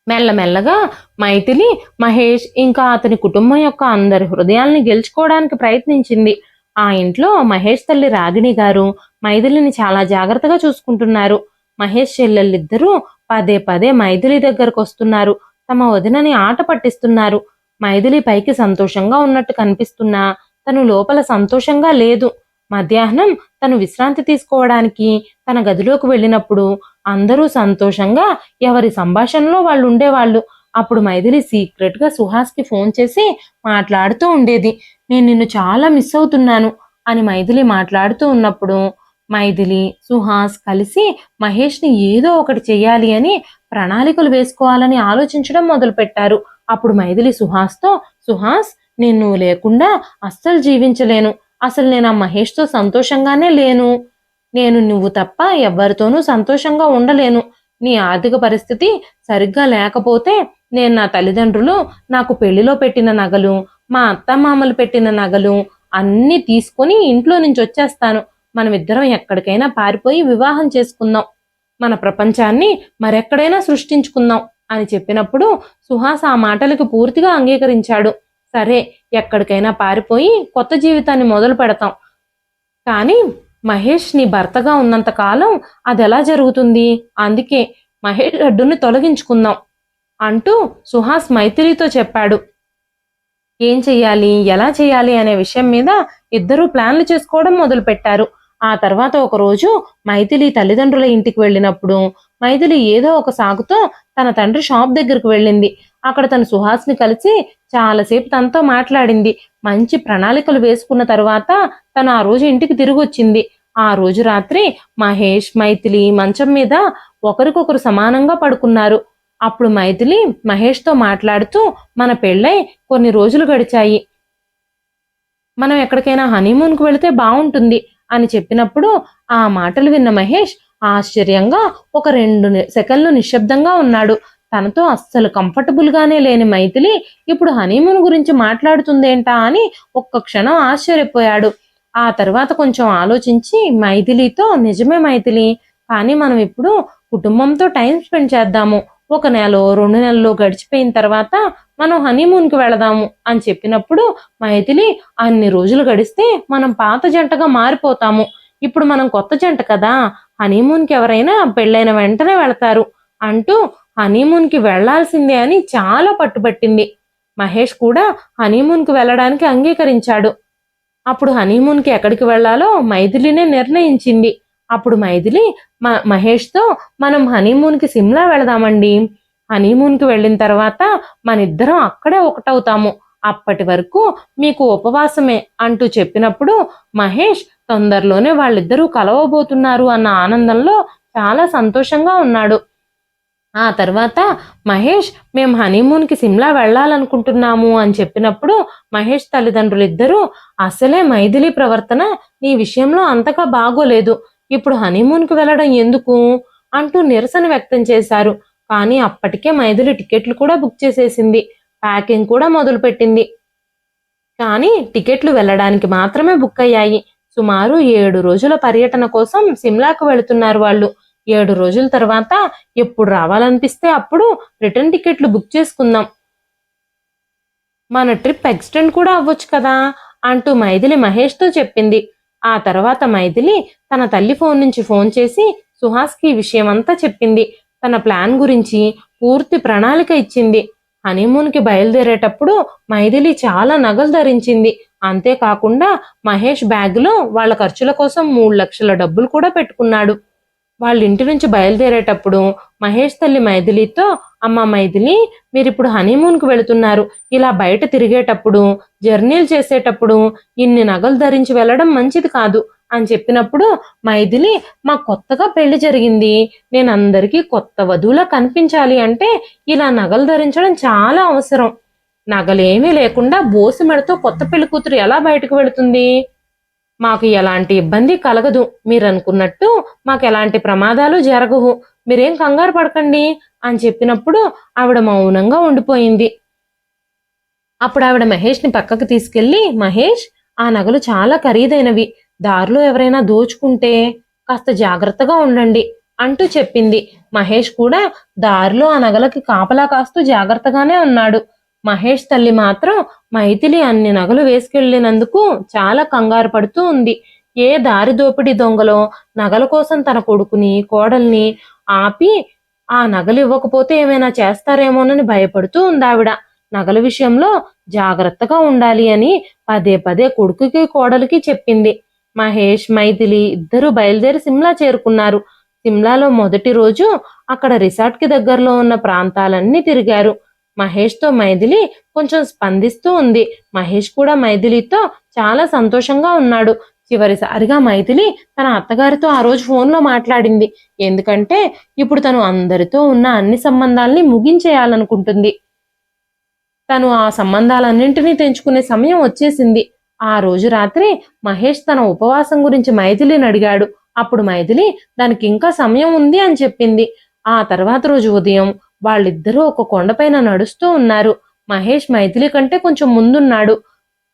మెల్లమెల్లగా మైథిలి మహేష్ ఇంకా అతని కుటుంబం యొక్క అందరి హృదయాల్ని గెలుచుకోవడానికి ప్రయత్నించింది. ఆ ఇంట్లో మహేష్ తల్లి రాగిణి గారు మైథిలిని చాలా జాగ్రత్తగా చూసుకుంటున్నారు. మహేష్ చెల్లెళ్ళిద్దరూ పదే పదే మైథిలి దగ్గరకు వస్తున్నారు. తమ వదినని ఆట పట్టిస్తున్నారు. మైథిలి పైకి సంతోషంగా ఉన్నట్టు కనిపిస్తున్నా తను లోపల సంతోషంగా లేదు. మధ్యాహ్నం తను విశ్రాంతి తీసుకోవడానికి తన గదిలోకి వెళ్ళినప్పుడు అందరూ సంతోషంగా ఎవరి సంభాషణలో వాళ్ళు ఉండేవాళ్ళు. అప్పుడు మైథిలి సీక్రెట్ గా సుహాస్కి ఫోన్ చేసి మాట్లాడుతూ ఉండేది. నేను నిన్ను చాలా మిస్ అవుతున్నాను అని మైథిలి మాట్లాడుతూ ఉన్నప్పుడు మైథిలి సుహాస్ కలిసి మహేష్ని ఏదో ఒకటి చెయ్యాలి అని ప్రణాళికలు వేసుకోవాలని ఆలోచించడం మొదలుపెట్టారు. అప్పుడు మైథిలి సుహాస్తో, సుహాస్ నేను నువ్వు లేకుండా అస్సలు జీవించలేను. అసలు నేను ఆ మహేష్తో సంతోషంగానే లేను. నేను నువ్వు తప్ప ఎవ్వరితోనూ సంతోషంగా ఉండలేను. నీ ఆర్థిక పరిస్థితి సరిగ్గా లేకపోతే నేను నా తల్లిదండ్రులు నాకు పెళ్లిలో పెట్టిన నగలు, మా అత్తమామలు పెట్టిన నగలు అన్నీ తీసుకొని ఇంట్లో నుంచి వచ్చేస్తాను. మనమిద్దరం ఎక్కడికైనా పారిపోయి వివాహం చేసుకుందాం. మన ప్రపంచాన్ని మరెక్కడైనా సృష్టించుకుందాం అని చెప్పినప్పుడు సుహాస్ ఆ మాటలకు పూర్తిగా అంగీకరించాడు. సరే, ఎక్కడికైనా పారిపోయి కొత్త జీవితాన్ని మొదలు పెడతాం. కానీ మహేష్ నీ భర్తగా ఉన్నంత కాలం అదెలా జరుగుతుంది? అందుకే మహేష్ అడ్డుని తొలగించుకుందాం అంటూ సుహాస్ మైథిలితో చెప్పాడు. ఏం చెయ్యాలి, ఎలా చెయ్యాలి అనే విషయం మీద ఇద్దరూ ప్లాన్లు చేసుకోవడం మొదలుపెట్టారు. ఆ తర్వాత ఒకరోజు మైథిలి తల్లిదండ్రుల ఇంటికి వెళ్ళినప్పుడు మైథిలి ఏదో ఒక సాకుతో తన తండ్రి షాప్ దగ్గరకు వెళ్ళింది. అక్కడ తను సుహాస్ని కలిసి చాలాసేపు తనతో మాట్లాడింది. మంచి ప్రణాళికలు వేసుకున్న తర్వాత తను ఆ రోజు ఇంటికి తిరిగి వచ్చింది. ఆ రోజు రాత్రి మహేష్ మైథిలి మంచం మీద ఒకరికొకరు సమానంగా పడుకున్నారు. అప్పుడు మైథిలి మహేష్తో మాట్లాడుతూ, మన పెళ్ళై కొన్ని రోజులు గడిచాయి, మనం ఎక్కడికైనా హనీమూన్కు వెళితే బాగుంటుంది అని చెప్పినప్పుడు ఆ మాటలు విన్న మహేష్ ఆశ్చర్యంగా ఒక 2 సెకండ్లు నిశ్శబ్దంగా ఉన్నాడు. తనతో అస్సలు కంఫర్టబుల్ గానే లేని మైథిలి ఇప్పుడు హనీమూన్ గురించి మాట్లాడుతుందేంటా అని ఒక్క క్షణం ఆశ్చర్యపోయాడు. ఆ తర్వాత కొంచెం ఆలోచించి మైథిలితో, నిజమే మైథిలి, కానీ మనం ఇప్పుడు కుటుంబంతో టైం స్పెండ్ చేద్దాము. 1 నెల 2 నెలలు గడిచిపోయిన తర్వాత మనం హనీమూన్కి వెళదాము అని చెప్పినప్పుడు మైథిలి, అన్ని రోజులు గడిస్తే మనం పాత జంటగా మారిపోతాము. ఇప్పుడు మనం కొత్త జంట కదా, హనీమూన్కి ఎవరైనా పెళ్ళైన వెంటనే వెళతారు అంటూ హనీమూన్కి వెళ్లాల్సిందే అని చాలా పట్టుబట్టింది. మహేష్ కూడా హనీమూన్కి వెళ్ళడానికి అంగీకరించాడు. అప్పుడు హనీమూన్కి ఎక్కడికి వెళ్లాలో మైథిలినే నిర్ణయించింది. అప్పుడు మైథిలి మహేష్తో, మనం హనీమూన్కి సిమ్లా వెళదామండి. హనీమూన్కి వెళ్ళిన తర్వాత మనిద్దరం అక్కడే ఒకటవుతాము. అప్పటి వరకు మీకు ఉపవాసమే అంటూ చెప్పినప్పుడు మహేష్ తొందరలోనే వాళ్ళిద్దరూ కలవబోతున్నారు అన్న ఆనందంలో చాలా సంతోషంగా ఉన్నాడు. ఆ తర్వాత మహేష్, మేము హనీమూన్కి సిమ్లా వెళ్ళాలనుకుంటున్నాము అని చెప్పినప్పుడు మహేష్ తల్లిదండ్రులిద్దరూ, అసలే మైథిలి ప్రవర్తన నీ విషయంలో అంతగా బాగోలేదు, ఇప్పుడు హనీమూన్కి వెళ్ళడం ఎందుకు అంటూ నిరసన వ్యక్తం చేశారు. కానీ అప్పటికే మైథిలి టికెట్లు కూడా బుక్ చేసేసింది, ప్యాకింగ్ కూడా మొదలుపెట్టింది. కానీ టికెట్లు వెళ్ళడానికి మాత్రమే బుక్ అయ్యాయి. సుమారు 7 రోజుల పర్యటన కోసం సిమ్లాకు వెళుతున్నారు వాళ్ళు. 7 రోజుల తర్వాత ఎప్పుడు రావాలనిపిస్తే అప్పుడు రిటర్న్ టికెట్లు బుక్ చేసుకుందాం. మన ట్రిప్ ఎక్స్టెండ్ కూడా అవ్వచ్చు కదా అంటూ మైథిలి మహేష్తో చెప్పింది. ఆ తర్వాత మైథిలి తన తల్లి ఫోన్ నుంచి ఫోన్ చేసి సుహాస్కి ఈ విషయమంతా చెప్పింది. తన ప్లాన్ గురించి పూర్తి ప్రణాళిక ఇచ్చింది. హనీమూన్కి బయలుదేరేటప్పుడు మైథిలి చాలా నగలు ధరించింది. అంతేకాకుండా మహేష్ బ్యాగ్లో వాళ్ళ ఖర్చుల కోసం 3 లక్షల డబ్బులు కూడా పెట్టుకున్నాడు. వాళ్ళ ఇంటి నుంచి బయలుదేరేటప్పుడు మహేష్ తల్లి మైథిలితో, అమ్మ మైథిలి, మీరిప్పుడు హనీమూన్కి వెళుతున్నారు. ఇలా బయట తిరిగేటప్పుడు, జర్నీలు చేసేటప్పుడు ఇన్ని నగలు ధరించి వెళ్ళడం మంచిది కాదు అని చెప్పినప్పుడు మైథిలి, మా కొత్తగా పెళ్లి జరిగింది, నేను అందరికీ కొత్త వధువులా కనిపించాలి అంటే ఇలా నగలు ధరించడం చాలా అవసరం. నగలేమీ లేకుండా బోసి మెడతో కొత్త పెళ్లి కూతురు ఎలా బయటకు వెళుతుంది? మాకు ఎలాంటి ఇబ్బంది కలగదు. మీరనుకున్నట్టు మాకు ఎలాంటి ప్రమాదాలు జరగవు. మీరేం కంగారు పడకండి అని చెప్పినప్పుడు ఆవిడ మౌనంగా ఉండిపోయింది. అప్పుడు ఆవిడ మహేష్ని పక్కకు తీసుకెళ్లి, మహేష్, ఆ నగలు చాలా ఖరీదైనవి, దారిలో ఎవరైనా దోచుకుంటే కాస్త జాగ్రత్తగా ఉండండి అంటూ చెప్పింది. మహేష్ కూడా దారిలో ఆ నగలకి కాపలా కాస్తూ జాగ్రత్తగానే ఉన్నాడు. మహేష్ తల్లి మాత్రం మైథిలి అన్ని నగలు వేసుకెళ్లినందుకు చాలా కంగారు పడుతూ ఉంది. ఏ దారి దోపిడీ దొంగలో నగల కోసం తన కొడుకుని, కోడల్ని ఆపి ఆ నగలు ఇవ్వకపోతే ఏమైనా చేస్తారేమోనని భయపడుతూ ఉందావిడ. నగల విషయంలో జాగ్రత్తగా ఉండాలి అని పదే పదే కొడుకుకి, కోడలికి చెప్పింది. మహేష్, మైథిలి ఇద్దరూ బయలుదేరి సిమ్లా చేరుకున్నారు. సిమ్లాలో మొదటి రోజు అక్కడ రిసార్ట్‌కి దగ్గరలో ఉన్న ప్రాంతాలన్నీ తిరిగారు. మహేష్‌తో మైథిలి కొంచెం స్పందిస్తూ ఉంది. మహేష్ కూడా మైథిలితో చాలా సంతోషంగా ఉన్నాడు. చివరిసారిగా మైథిలి తన అత్తగారితో ఆ రోజు ఫోన్‌లో మాట్లాడింది. ఎందుకంటే ఇప్పుడు తను అందరితో ఉన్న అన్ని సంబంధాల్ని ముగించేయాలనుకుంటుంది. తను ఆ సంబంధాలన్నింటినీ తెంచుకునే సమయం వచ్చేసింది. ఆ రోజు రాత్రి మహేష్ తన ఉపవాసం గురించి మైథిలిని అడిగాడు. అప్పుడు మైథిలి దానికి ఇంకా సమయం ఉంది అని చెప్పింది. ఆ తర్వాత రోజు ఉదయం వాళ్ళిద్దరూ ఒక కొండపైన నడుస్తూ ఉన్నారు. మహేష్ మైథిలి కంటే కొంచెం ముందున్నాడు.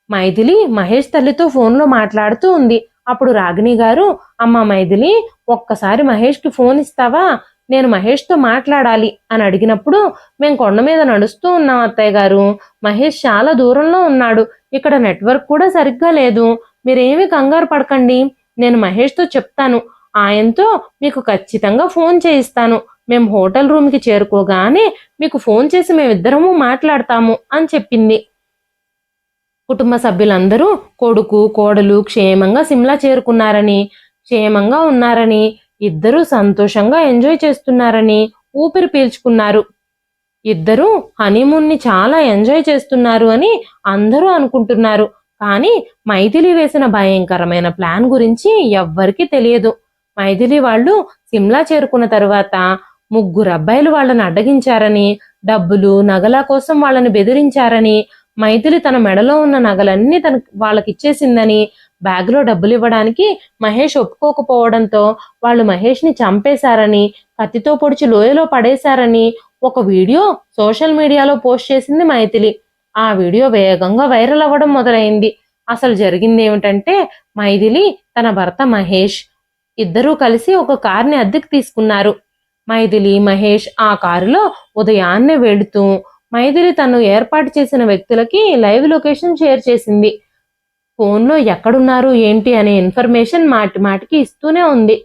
మైథిలి మహేష్ తల్లితో ఫోన్లో మాట్లాడుతూ ఉంది. అప్పుడు రాగిణి గారు, అమ్మా మైథిలి, ఒక్కసారి మహేష్కి ఫోన్ ఇస్తావా, నేను మహేష్తో మాట్లాడాలి అని అడిగినప్పుడు, మేం కొండ మీద నడుస్తూ ఉన్నాం అత్తయ్య గారు, మహేష్ చాలా దూరంలో ఉన్నాడు, ఇక్కడ నెట్వర్క్ కూడా సరిగ్గా లేదు, మీరేమీ కంగారు పడకండి, నేను మహేష్తో చెప్తాను, ఆయనతో మీకు ఖచ్చితంగా ఫోన్ చేయిస్తాను, మేము హోటల్ రూమ్కి చేరుకోగానే మీకు ఫోన్ చేసి మేమిద్దరము మాట్లాడతాము అని చెప్పింది. కుటుంబ సభ్యులందరూ కొడుకు, కోడలు క్షేమంగా సిమ్లా చేరుకున్నారని, క్షేమంగా ఉన్నారని, ఇద్దరూ సంతోషంగా ఎంజాయ్ చేస్తున్నారని ఊపిరి పీల్చుకున్నారు. ఇద్దరూ హనీమూన్ని చాలా ఎంజాయ్ చేస్తున్నారు అని అందరూ అనుకుంటున్నారు. కానీ మైథిలి వేసిన భయంకరమైన ప్లాన్ గురించి ఎవ్వరికీ తెలియదు. మైథిలి వాళ్ళు సిమ్లా చేరుకున్న తరువాత ముగ్గురు అబ్బాయిలు వాళ్ళని అడ్డగించారని, డబ్బులు, నగల కోసం వాళ్ళని బెదిరించారని, మైథిలి తన మెడలో ఉన్న నగలన్నీ వాళ్ళకిచ్చేసిందని, బ్యాగ్లో డబ్బులు ఇవ్వడానికి మహేష్ ఒప్పుకోకపోవడంతో వాళ్ళు మహేష్ని చంపేశారని, కత్తితో పొడిచి లోయలో పడేశారని ఒక వీడియో సోషల్ మీడియాలో పోస్ట్ చేసింది మైథిలి. ఆ వీడియో వేగంగా వైరల్ అవ్వడం మొదలైంది. అసలు జరిగింది ఏమిటంటే, మైథిలి, తన భర్త మహేష్ ఇద్దరూ కలిసి ఒక కార్ని అద్దెకు తీసుకున్నారు. మైథిలి, మహేష్ ఆ కారులో ఉదయాన్నే వెళుతూ మైథిలి తను ఏర్పాటు చేసిన వ్యక్తులకి లైవ్ లొకేషన్ షేర్ చేసింది. ఫోన్లో ఎక్కడున్నారు ఏంటి అనే ఇన్ఫర్మేషన్ మాటి మాటికి ఇస్తూనే ఉంది.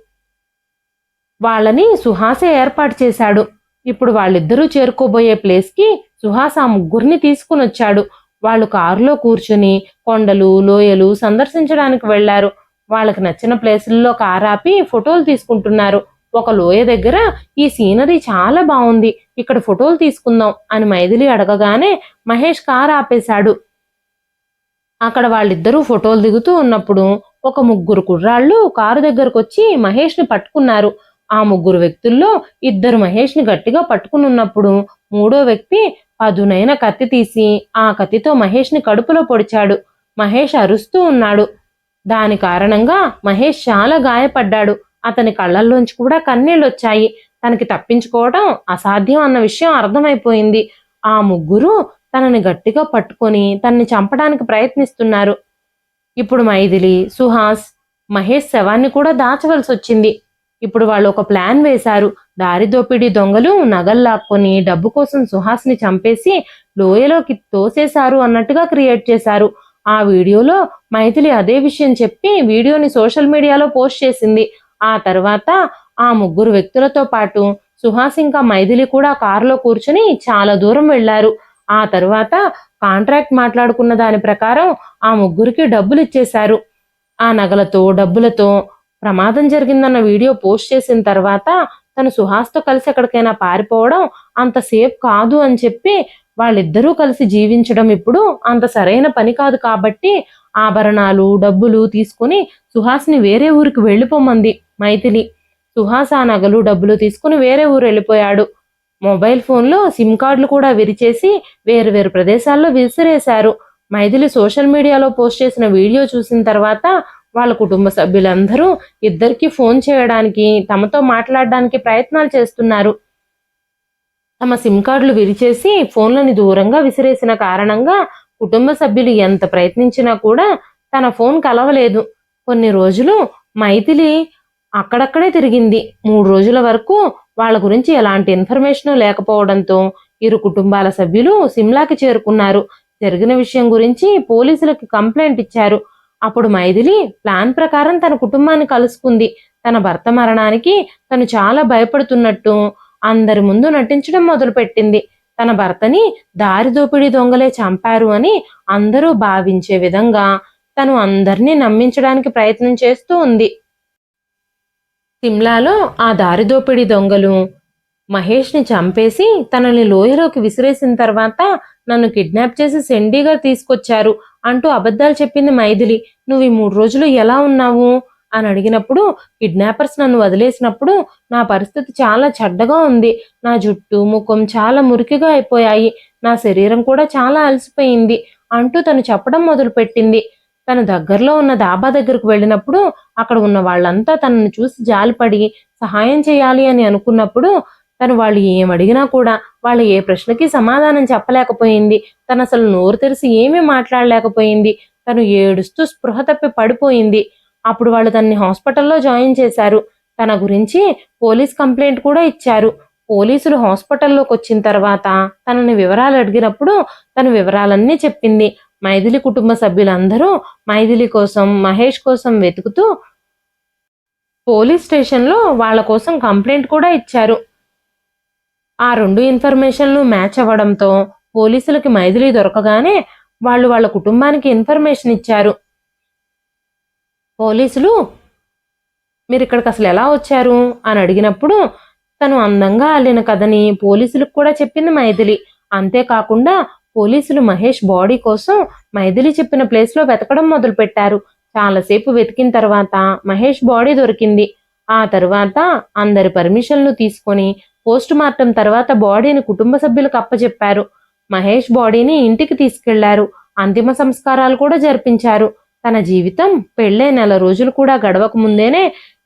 వాళ్ళని సుహాసే ఏర్పాటు చేశాడు. ఇప్పుడు వాళ్ళిద్దరూ చేరుకోబోయే ప్లేస్కి సుహాస్ ఆ ముగ్గురిని తీసుకుని వచ్చాడు. వాళ్ళు కారులో కూర్చుని కొండలు, లోయలు సందర్శించడానికి వెళ్లారు. వాళ్ళకి నచ్చిన ప్లేసుల్లో కారాపి ఫోటోలు తీసుకుంటున్నారు. ఒక లోయ దగ్గర ఈ సీనరీ చాలా బాగుంది, ఇక్కడ ఫోటోలు తీసుకుందాం అని మైథిలి అడగగానే మహేష్ కారు ఆపేశాడు. అక్కడ వాళ్ళిద్దరూ ఫోటోలు దిగుతూ ఉన్నప్పుడు ఒక ముగ్గురు కుర్రాళ్ళు కారు దగ్గరకు వచ్చి మహేష్ని పట్టుకున్నారు. ఆ ముగ్గురు వ్యక్తుల్లో ఇద్దరు మహేష్ని గట్టిగా పట్టుకుని ఉన్నప్పుడు మూడో వ్యక్తి పదునైన కత్తి తీసి ఆ కత్తితో మహేష్ని కడుపులో పొడిచాడు. మహేష్ అరుస్తూ ఉన్నాడు. దాని కారణంగా మహేష్ చాలా గాయపడ్డాడు. అతని కళ్ళల్లోంచి కూడా కన్నీళ్ళొచ్చాయి. తనకి తప్పించుకోవడం అసాధ్యం అన్న విషయం అర్థమైపోయింది. ఆ ముగ్గురు తనని గట్టిగా పట్టుకొని తనని చంపడానికి ప్రయత్నిస్తున్నారు. ఇప్పుడు మైథిలి, సుహాస్ మహేష్ శవాన్ని కూడా దాచవలసి వచ్చింది. ఇప్పుడు వాళ్ళు ఒక ప్లాన్ వేశారు. దారి దోపిడీ దొంగలు నగల్లాక్కొని డబ్బు కోసం సుహాస్ని చంపేసి లోయలోకి తోసేశారు అన్నట్టుగా క్రియేట్ చేశారు. ఆ వీడియోలో మైథిలి అదే విషయం చెప్పి వీడియోని సోషల్ మీడియాలో పోస్ట్ చేసింది. ఆ తర్వాత ఆ ముగ్గురు వ్యక్తులతో పాటు సుహాస్ ఇంకా మైథిలి కూడా కారులో కూర్చుని చాలా దూరం వెళ్లారు. ఆ తర్వాత కాంట్రాక్ట్ మాట్లాడుకున్న దాని ప్రకారం ఆ ముగ్గురికి డబ్బులు ఇచ్చేశారు. ఆ నగలతో, డబ్బులతో ప్రమాదం జరిగిందన్న వీడియో పోస్ట్ చేసిన తర్వాత తను సుహాస్తో కలిసి ఎక్కడికైనా పారిపోవడం అంత సేఫ్ కాదు అని చెప్పి వాళ్ళిద్దరూ కలిసి జీవించడం ఇప్పుడు అంత సరైన పని కాదు కాబట్టి ఆభరణాలు, డబ్బులు తీసుకుని సుహాస్ని వేరే ఊరికి వెళ్ళిపోమంది మైథిలి. సుహాస్ ఆ నగలు, డబ్బులు తీసుకుని వేరే ఊరు వెళ్ళిపోయాడు. మొబైల్ ఫోన్లో సిమ్ కార్డులు కూడా విరిచేసి వేరు వేరు ప్రదేశాల్లో విసిరేశారు. మైథిలి సోషల్ మీడియాలో పోస్ట్ చేసిన వీడియో చూసిన తర్వాత వాళ్ళ కుటుంబ సభ్యులందరూ ఇద్దరికి ఫోన్ చేయడానికి, తమతో మాట్లాడడానికి ప్రయత్నాలు చేస్తున్నారు. తమ సిమ్ కార్డులు విరిచేసి ఫోన్లని దూరంగా విసిరేసిన కారణంగా కుటుంబ సభ్యులు ఎంత ప్రయత్నించినా కూడా తన ఫోన్ కలవలేదు. కొన్ని రోజులు మైథిలి అక్కడక్కడే తిరిగింది. 3 రోజుల వరకు వాళ్ళ గురించి ఎలాంటి ఇన్ఫర్మేషన్ లేకపోవడంతో ఇరు కుటుంబాల సభ్యులు సిమ్లాకి చేరుకున్నారు. జరిగిన విషయం గురించి పోలీసులకు కంప్లైంట్ ఇచ్చారు. అప్పుడు మైథిలి ప్లాన్ ప్రకారం తన కుటుంబాన్ని కలుసుకుంది. తన భర్త మరణానికి తను చాలా భయపడుతున్నట్టు అందరి ముందు నటించడం మొదలుపెట్టింది. తన భర్తని దారి దోపిడీ దొంగలే చంపారు అని అందరూ భావించే విధంగా తను అందరినీ నమ్మించడానికి ప్రయత్నం చేస్తూ ఉంది. సిమ్లాలో ఆ దారి దోపిడీ దొంగలు మహేష్ని చంపేసి తనని లోయలోకి విసిరేసిన తర్వాత నన్ను కిడ్నాప్ చేసి సెండీగా తీసుకొచ్చారు అంటూ అబద్ధాలు చెప్పింది మైథిలి. నువ్వు ఈ 3 రోజులు ఎలా ఉన్నావు అని అడిగినప్పుడు, కిడ్నాపర్స్ నన్ను వదిలేసినప్పుడు నా పరిస్థితి చాలా చెడ్డగా ఉంది. నా జుట్టు ముఖం చాలా మురికిగా అయిపోయాయి. నా శరీరం కూడా చాలా అలసిపోయింది అంటూ తను చెప్పడం మొదలుపెట్టింది. తన దగ్గరలో ఉన్న దాబా దగ్గరకు వెళ్ళినప్పుడు అక్కడ ఉన్న వాళ్ళంతా తనను చూసి జాలిపడి సహాయం చేయాలి అని అనుకున్నప్పుడు తను వాళ్ళు ఏమడిగినా కూడా వాళ్ళ ఏ ప్రశ్నకి సమాధానం చెప్పలేకపోయింది. తను అసలు నోరు తెరిచి ఏమీ మాట్లాడలేకపోయింది. తను ఏడుస్తూ స్పృహ తప్పి పడిపోయింది. అప్పుడు వాళ్ళు తనని హాస్పిటల్లో జాయిన్ చేశారు. తన గురించి పోలీస్ కంప్లైంట్ కూడా ఇచ్చారు. పోలీసులు హాస్పిటల్లోకి వచ్చిన తర్వాత తనని వివరాలు అడిగినప్పుడు తన వివరాలన్నీ చెప్పింది. మైథిలి కుటుంబ సభ్యులందరూ మైథిలి కోసం, మహేష్ కోసం వెతుకుతూ పోలీస్ స్టేషన్లో వాళ్ళ కోసం కంప్లైంట్ కూడా ఇచ్చారు. ఆ 2 ఇన్ఫర్మేషన్లు మ్యాచ్ అవ్వడంతో పోలీసులకి మైథిలి దొరకగానే వాళ్ళు వాళ్ళ కుటుంబానికి ఇన్ఫర్మేషన్ ఇచ్చారు. పోలీసులు మీరు ఇక్కడికి అసలు ఎలా వచ్చారు అని అడిగినప్పుడు తను అందంగా అల్లిన కథని పోలీసులకు కూడా చెప్పింది మైథిలి. అంతేకాకుండా పోలీసులు మహేష్ బాడీ కోసం మైథిలి చెప్పిన ప్లేస్లో వెతకడం మొదలుపెట్టారు. చాలాసేపు వెతికిన తర్వాత మహేష్ బాడీ దొరికింది. ఆ తర్వాత అందరి పర్మిషన్లు తీసుకొని పోస్ట్ మార్టం తర్వాత బాడీని కుటుంబ సభ్యులకు అప్పచెప్పారు. మహేష్ బాడీని ఇంటికి తీసుకెళ్లారు. అంతిమ సంస్కారాలు కూడా జరిపించారు. తన జీవితం పెళ్ళై 4 రోజులు కూడా గడవక ముందేనే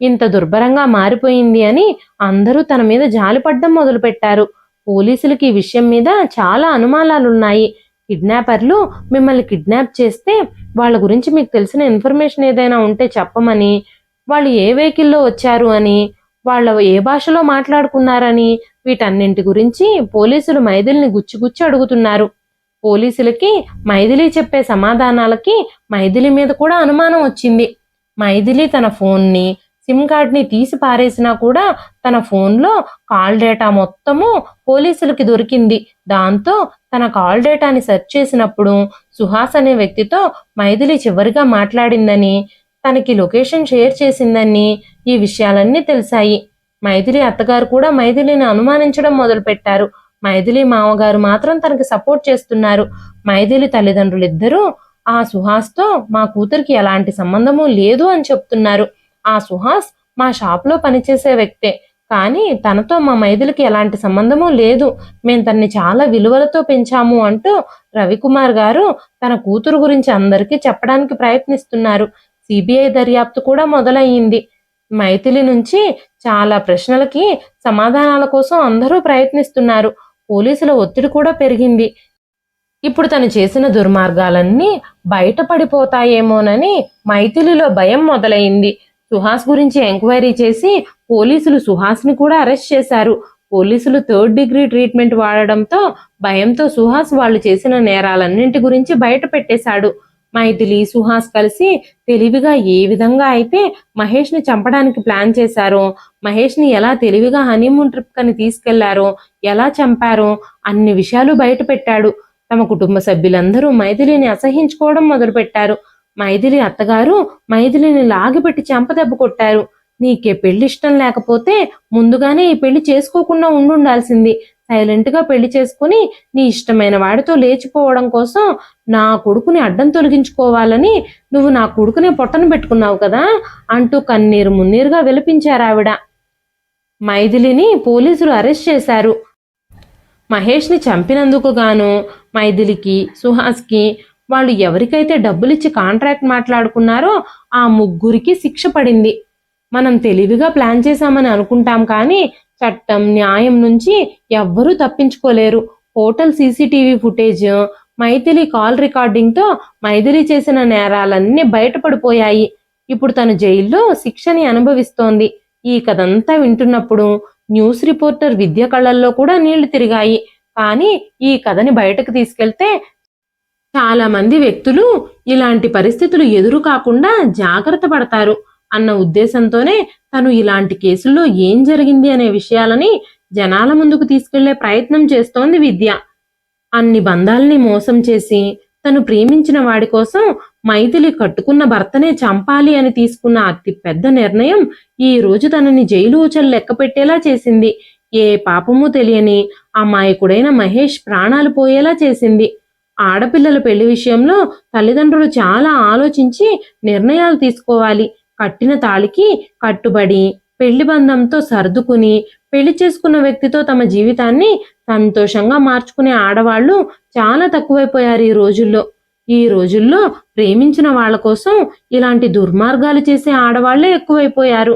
ఇంత దుర్భరంగా మారిపోయింది అని అందరూ తన మీద జాలిపడ్డం మొదలుపెట్టారు. పోలీసులకి ఈ విషయం మీద చాలా అనుమానాలున్నాయి. కిడ్నాపర్లు మిమ్మల్ని కిడ్నాప్ చేస్తే వాళ్ళ గురించి మీకు తెలిసిన ఇన్ఫర్మేషన్ ఏదైనా ఉంటే చెప్పమని, వాళ్ళు ఏ వెహికల్లో వచ్చారు అని, వాళ్ళ ఏ భాషలో మాట్లాడుకున్నారని, వీటన్నింటి గురించి పోలీసులు మైథిలిని గుచ్చి అడుగుతున్నారు. పోలీసులకి మైథిలి చెప్పే సమాధానాలకి మైథిలి మీద కూడా అనుమానం వచ్చింది. మైథిలి తన ఫోన్ని, సిమ్ కార్డ్ని తీసి పారేసినా కూడా తన ఫోన్లో కాల్ డేటా మొత్తము పోలీసులకి దొరికింది. దాంతో తన కాల్ డేటాని సెర్చ్ చేసినప్పుడు సుహాస్ అనే వ్యక్తితో మైథిలి చివరిగా మాట్లాడిందని, తనకి లొకేషన్ షేర్ చేసిందని ఈ విషయాలన్నీ తెలిసాయి. మైథిలి అత్తగారు కూడా మైథిలిని అనుమానించడం మొదలుపెట్టారు. మైథిలి మామగారు మాత్రం తనకి సపోర్ట్ చేస్తున్నారు. మైథిలి తల్లిదండ్రులిద్దరూ ఆ సుహాస్తో మా కూతురికి ఎలాంటి సంబంధము లేదు అని చెప్తున్నారు. ఆ సుహాస్ మా షాప్లో పనిచేసే వ్యక్తే, కానీ తనతో మా మైథిలికి ఎలాంటి సంబంధము లేదు. మేము తనని చాలా విలువలతో పెంచాము అంటూ రవికుమార్ గారు తన కూతురు గురించి అందరికీ చెప్పడానికి ప్రయత్నిస్తున్నారు. సిబిఐ దర్యాప్తు కూడా మొదలయ్యింది. మైథిలి నుంచి చాలా ప్రశ్నలకి సమాధానాల కోసం అందరూ ప్రయత్నిస్తున్నారు. పోలీసుల ఒత్తిడి కూడా పెరిగింది. ఇప్పుడు తను చేసిన దుర్మార్గాలన్నీ బయటపడిపోతాయేమోనని మైథిలిలో భయం మొదలైంది. సుహాస్ గురించి ఎంక్వైరీ చేసి పోలీసులు సుహాస్ని కూడా అరెస్ట్ చేశారు. పోలీసులు 3rd డిగ్రీ ట్రీట్మెంట్ వాడడంతో భయంతో సుహాస్ వాళ్ళు చేసిన నేరాలన్నింటి గురించి బయట పెట్టేశాడు. మైథిలి, సుహాస్ కలిసి తెలివిగా ఏ విధంగా అయితే మహేష్ని చంపడానికి ప్లాన్ చేశారో, మహేష్ని ఎలా తెలివిగా హనీమూన్ ట్రిప్ కని తీసుకెళ్లారో, ఎలా చంపారో అన్ని విషయాలు బయట పెట్టాడు. తమ కుటుంబ సభ్యులందరూ మైథిలిని అసహించుకోవడం మొదలుపెట్టారు. మైథిలి అత్తగారు మైథిలిని లాగిపెట్టి చెంపదెబ్బ కొట్టారు. నీకే పెళ్లి ఇష్టం లేకపోతే ముందుగానే ఈ పెళ్లి చేసుకోకుండా ఉండాల్సింది. సైలెంట్గా పెళ్లి చేసుకుని నీ ఇష్టమైన వాడితో లేచిపోవడం కోసం నా కొడుకుని అడ్డం తొలగించుకోవాలని నువ్వు నా కొడుకునే పొట్టను పెట్టుకున్నావు కదా అంటూ కన్నీరు మున్నీరుగా విలపించారు ఆవిడ. మైథిలిని పోలీసులు అరెస్ట్ చేశారు. మహేష్ని చంపినందుకు గాను మైథిలికి, సుహాస్కి వాళ్ళు ఎవరికైతే డబ్బులిచ్చి కాంట్రాక్ట్ మాట్లాడుకున్నారో ఆ ముగ్గురికి శిక్ష పడింది. మనం తెలివిగా ప్లాన్ చేశామని అనుకుంటాం, కానీ చట్టం, న్యాయం నుంచి ఎవ్వరూ తప్పించుకోలేరు. Hotel CCTV footage Mythili call రికార్డింగ్తో మైథిలి చేసిన నేరాలన్నీ బయటపడిపోయాయి. ఇప్పుడు తను జైల్లో శిక్షని అనుభవిస్తోంది. ఈ కథంతా వింటున్నప్పుడు న్యూస్ రిపోర్టర్ విద్య కళ్ళల్లో కూడా నీళ్లు తిరిగాయి. కానీ ఈ కథని బయటకు తీసుకెళ్తే చాలా మంది వ్యక్తులు ఇలాంటి పరిస్థితులు ఎదురు కాకుండా జాగ్రత్త పడతారు అన్న ఉద్దేశంతోనే తను ఇలాంటి కేసుల్లో ఏం జరిగింది అనే విషయాలని జనాల ముందుకు తీసుకెళ్లే ప్రయత్నం చేస్తోంది విద్య. అన్ని బంధాల్ని మోసం చేసి తను ప్రేమించిన వాడి కోసం మైథిలి కట్టుకున్న భర్తనే చంపాలి అని తీసుకున్న అతి పెద్ద నిర్ణయం ఈ రోజు తనని జైలు ఊచలు లెక్క పెట్టేలా చేసింది. ఏ పాపమూ తెలియని అమాయకుడైన మహేష్ ప్రాణాలు పోయేలా చేసింది. ఆడపిల్లల పెళ్లి విషయంలో తల్లిదండ్రులు చాలా ఆలోచించి నిర్ణయాలు తీసుకోవాలి. కట్టిన తాళికి కట్టుబడి పెళ్లి బంధంతో సర్దుకుని పెళ్లి చేసుకున్న వ్యక్తితో తమ జీవితాన్ని సంతోషంగా మార్చుకునే ఆడవాళ్లు చాలా తక్కువైపోయారు ఈ రోజుల్లో ప్రేమించిన వాళ్ళ కోసం ఇలాంటి దుర్మార్గాలు చేసే ఆడవాళ్లే ఎక్కువైపోయారు.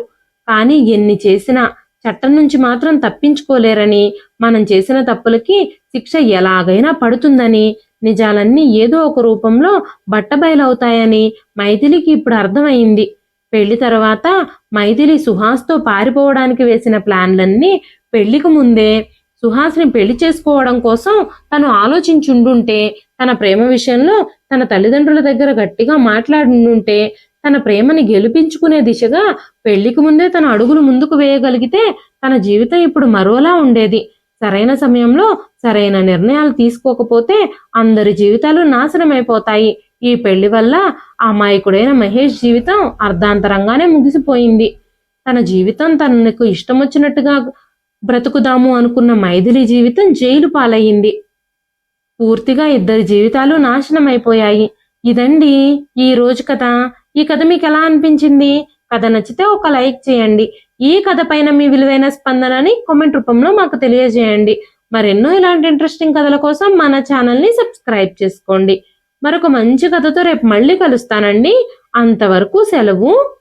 కానీ ఎన్ని చేసినా చట్టం నుంచి మాత్రం తప్పించుకోలేరని, మనం చేసిన తప్పులకి శిక్ష ఎలాగైనా పడుతుందని, నిజాలన్నీ ఏదో ఒక రూపంలో బట్టబయలవుతాయని మైథిలికి ఇప్పుడు అర్థమైంది. పెళ్లి తర్వాత మైథిలి సుహాస్తో పారిపోవడానికి వేసిన ప్లాన్లన్నీ పెళ్లికి ముందే సుహాస్ని పెళ్లి చేసుకోవడం కోసం తను ఆలోచించుండుంటే, తన ప్రేమ విషయంలో తన తల్లిదండ్రుల దగ్గర గట్టిగా మాట్లాడుంటే, తన ప్రేమని గెలిపించుకునే దిశగా పెళ్లికి ముందే తన అడుగులు ముందుకు వేయగలిగితే తన జీవితం ఇప్పుడు మరోలా ఉండేది. సరైన సమయంలో సరైన నిర్ణయాలు తీసుకోకపోతే అందరి జీవితాలు నాశనమైపోతాయి. ఈ పెళ్లి వల్ల అమాయకుడైన మహేష్ జీవితం అర్ధాంతరంగానే ముగిసిపోయింది. తన జీవితం తనకు ఇష్టం వచ్చినట్టుగా బ్రతుకుదాము అనుకున్న మైథిలి జీవితం జైలు పాలయ్యింది. పూర్తిగా ఇద్దరి జీవితాలు నాశనమైపోయాయి. ఇదండి ఈ రోజు కథ. ఈ కథ మీకు ఎలా అనిపించింది? కథ నచ్చితే ఒక లైక్ చేయండి. ఈ కథ పైన మీ విలువైన స్పందనని కామెంట్ రూపంలో మాకు తెలియజేయండి. మరెన్నో ఇలాంటి ఇంట్రెస్టింగ్ కథల కోసం మన ఛానల్ని సబ్స్క్రైబ్ చేసుకోండి. మరొక మంచి కథతో రేపు మళ్ళీ కలుస్తానండి. అంతవరకు సెలవు.